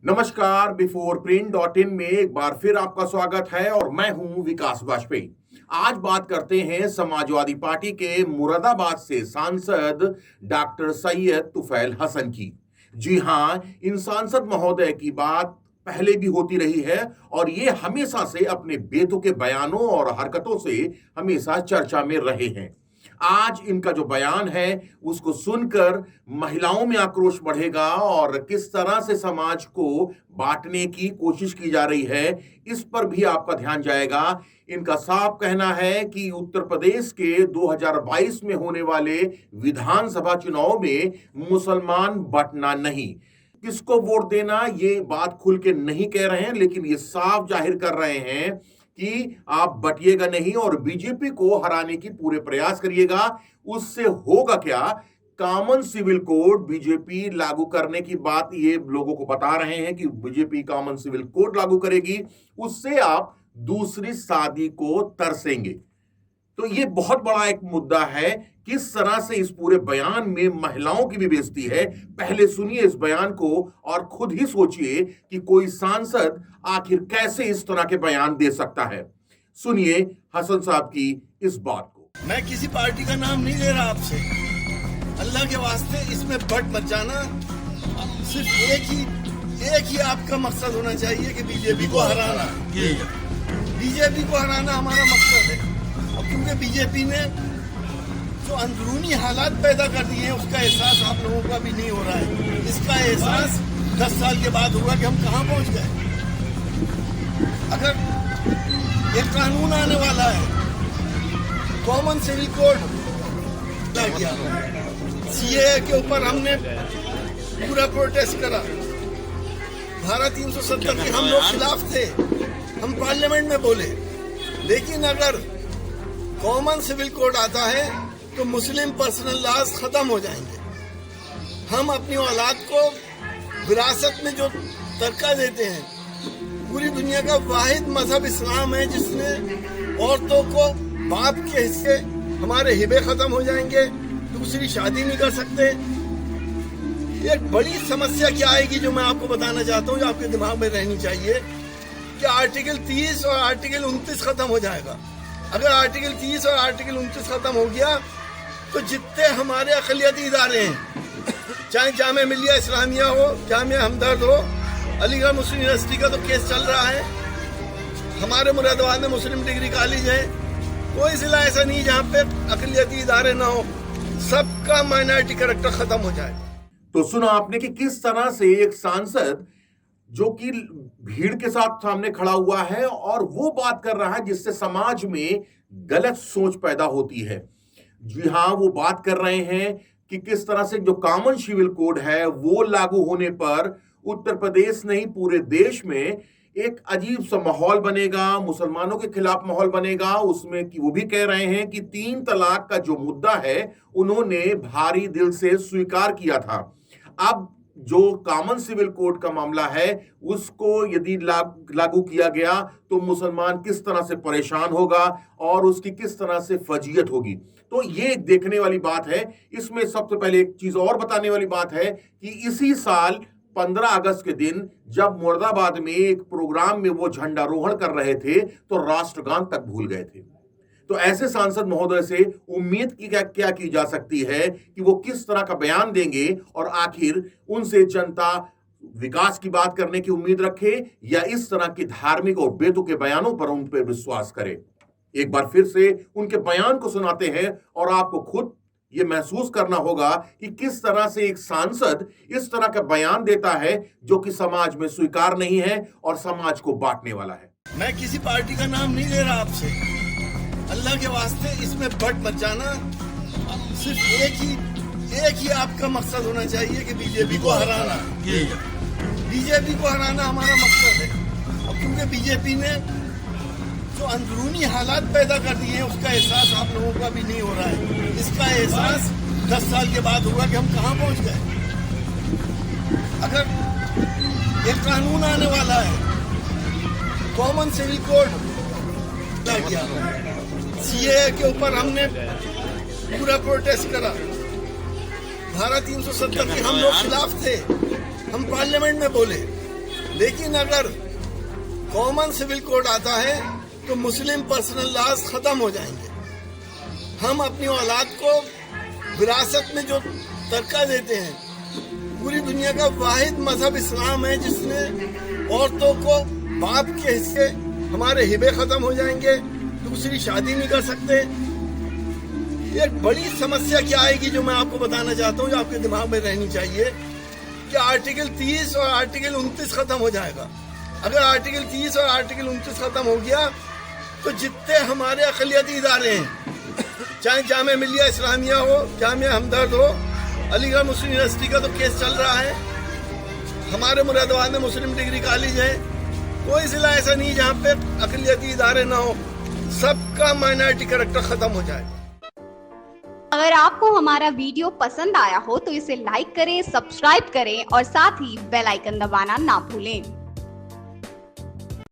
नमस्कार, before print dot in में एक बार फिर आपका स्वागत है और मैं हूं विकास वाजपेयी। आज बात करते हैं समाजवादी पार्टी के मुरादाबाद से सांसद डॉक्टर सैयद तुफैल हसन की। जी हां, इन सांसद महोदय की बात पहले भी होती रही है और ये हमेशा से अपने बेतुके बयानों और हरकतों से हमेशा चर्चा में रहे हैं। आज इनका जो बयान है उसको सुनकर महिलाओं में आक्रोश बढ़ेगा और किस तरह से समाज को बांटने की कोशिश की जा रही है इस पर भी आपका ध्यान जाएगा। इनका साफ कहना है कि उत्तर प्रदेश के 2022 में होने वाले विधानसभा चुनाव में मुसलमान बंटना नहीं, किसको वोट देना ये बात खुल के नहीं कह रहे हैं, लेकिन ये साफ जाहिर कर रहे हैं कि आप बटिएगा नहीं और बीजेपी को हराने की पूरे प्रयास करिएगा। उससे होगा क्या? कॉमन सिविल कोड बीजेपी लागू करने की बात ये लोगों को बता रहे हैं कि बीजेपी कॉमन सिविल कोड लागू करेगी, उससे आप दूसरी शादी को तरसेंगे। तो ये बहुत बड़ा एक मुद्दा है। किस तरह से इस पूरे बयान में महिलाओं की भी बेइज्जती है, पहले सुनिए इस बयान को और खुद ही सोचिए कि कोई सांसद आखिर कैसे इस तरह के बयान दे सकता है। सुनिए हसन साहब की इस बात को। मैं किसी पार्टी का नाम नहीं ले रहा आपसे, अल्लाह के वास्ते इसमें बट मत जाना। सिर्फ एक ही आपका मकसद होना चाहिए कि बीजेपी को हराना। बीजेपी को हराना हमारा मकसद है। अब क्योंकि बीजेपी ने जो अंदरूनी हालात पैदा कर दिए हैं उसका एहसास आप लोगों का भी नहीं हो रहा है। इसका एहसास 10 साल के बाद होगा कि हम कहाँ पहुँच गए। अगर एक कानून आने वाला है, कॉमन सिविल कोड किया, सीएए के ऊपर हमने पूरा प्रोटेस्ट करा, धारा 370 के हम लोग खिलाफ थे, हम पार्लियामेंट में बोले। लेकिन अगर कॉमन सिविल कोड आता है तो मुस्लिम पर्सनल लॉज खत्म हो जाएंगे। हम अपनी औलाद को विरासत में जो तरका देते हैं, पूरी दुनिया का वाहिद मजहब इस्लाम है जिसने औरतों को बाप के हिस्से, हमारे हिबे खत्म हो जाएंगे, दूसरी शादी नहीं कर सकते। एक बड़ी समस्या क्या आएगी जो मैं आपको बताना चाहता हूँ, जो आपके दिमाग में रहनी चाहिए कि आर्टिकल 30 और आर्टिकल 29 खत्म हो जाएगा। अगर आर्टिकल 30 और आर्टिकल 29 खत्म हो गया तो जितने हमारे अक़लियती इदारे हैं, चाहे जामिया मिल्लिया इस्लामिया हो, जामिया हमदर्द हो, अलीगढ़ मुस्लिम यूनिवर्सिटी का तो केस चल रहा है, हमारे मुरादाबाद में मुस्लिम डिग्री कॉलेज है, कोई जिला ऐसा नहीं जहाँ पे अक़लियती इदारे ना हो, सबका माइनॉरिटी कैरेक्टर खत्म हो जाए। तो सुना आपने कि किस तरह से एक सांसद जो कि भीड़ के साथ सामने खड़ा हुआ है और वो बात कर रहा है जिससे समाज में गलत सोच पैदा होती है। जी हां, वो बात कर रहे हैं कि किस तरह से जो कॉमन सिविल कोड है वो लागू होने पर उत्तर प्रदेश नहीं पूरे देश में एक अजीब सा माहौल बनेगा, मुसलमानों के खिलाफ माहौल बनेगा। उसमें कि वो भी कह रहे हैं कि 3 तलाक का जो मुद्दा है उन्होंने भारी दिल से स्वीकार किया था। अब जो कॉमन सिविल कोड का मामला है उसको यदि लागू किया गया तो मुसलमान किस तरह से परेशान होगा और उसकी किस तरह से फजीयत होगी। तो ये देखने वाली बात है। इसमें सबसे पहले एक चीज और बताने वाली बात है कि इसी साल 15 अगस्त के दिन जब मुरादाबाद में एक प्रोग्राम में वो झंडारोहण कर रहे थे तो राष्ट्रगान तक भूल गए थे। तो ऐसे सांसद महोदय से उम्मीद की क्या की जा सकती है कि वो किस तरह का बयान देंगे और आखिर उनसे जनता विकास की बात करने की उम्मीद रखे या इस तरह की धार्मिक और बेतुके बयानों पर उन पर विश्वास करे। एक बार फिर से उनके बयान को सुनाते हैं और आपको खुद ये महसूस करना होगा कि किस तरह से एक सांसद इस तरह का बयान देता है जो कि समाज में स्वीकार नहीं है और समाज को बांटने वाला है। मैं किसी पार्टी का नाम नहीं ले रहा आपसे, अल्लाह के वास्ते इसमें बट मत जाना। सिर्फ एक ही आपका मकसद होना चाहिए कि बीजेपी को हराना। बीजेपी को हराना हमारा मकसद है। अब क्योंकि बीजेपी ने जो अंदरूनी हालात पैदा कर दिए हैं उसका एहसास आप लोगों का भी नहीं हो रहा है। इसका एहसास 10 साल के बाद होगा कि हम कहाँ पहुँच गए। अगर एक कानून आने वाला है, कॉमन सिविल कोड किया, सीएए के ऊपर हमने पूरा प्रोटेस्ट करा, धारा 370 के हम लोग खिलाफ थे, हम पार्लियामेंट में बोले। लेकिन अगर कॉमन सिविल कोड आता है तो मुस्लिम पर्सनल लॉज खत्म हो जाएंगे। हम अपनी औलाद को विरासत में जो तरका देते हैं, पूरी दुनिया का वाहिद मजहब इस्लाम है जिसने औरतों को बाप के हिस्से, हमारे हिबे खत्म हो जाएंगे, दूसरी शादी नहीं कर सकते। एक बड़ी समस्या क्या आएगी जो मैं आपको बताना चाहता हूँ, जो आपके दिमाग में रहनी चाहिए, कि आर्टिकल 30 और आर्टिकल 29 खत्म हो जाएगा। अगर आर्टिकल 30 और आर्टिकल 29 खत्म हो गया तो जितने हमारे अक़लियती इदारे हैं, चाहे जामिया मिलिया इस्लामिया हो, जामिया हमदर्द हो, अलीगढ़ मुस्लिम यूनिवर्सिटी का तो केस चल रहा है, हमारे मुरादाबाद में मुस्लिम डिग्री कॉलेज है, कोई जिला ऐसा नहीं जहाँ पे अक़लियती इदारे ना हो, सबका माइनॉरिटी कैरेक्टर खत्म हो जाएगा। अगर आपको हमारा वीडियो पसंद आया हो तो इसे लाइक करें, सब्सक्राइब करें और साथ ही बेल आइकन दबाना ना भूलें।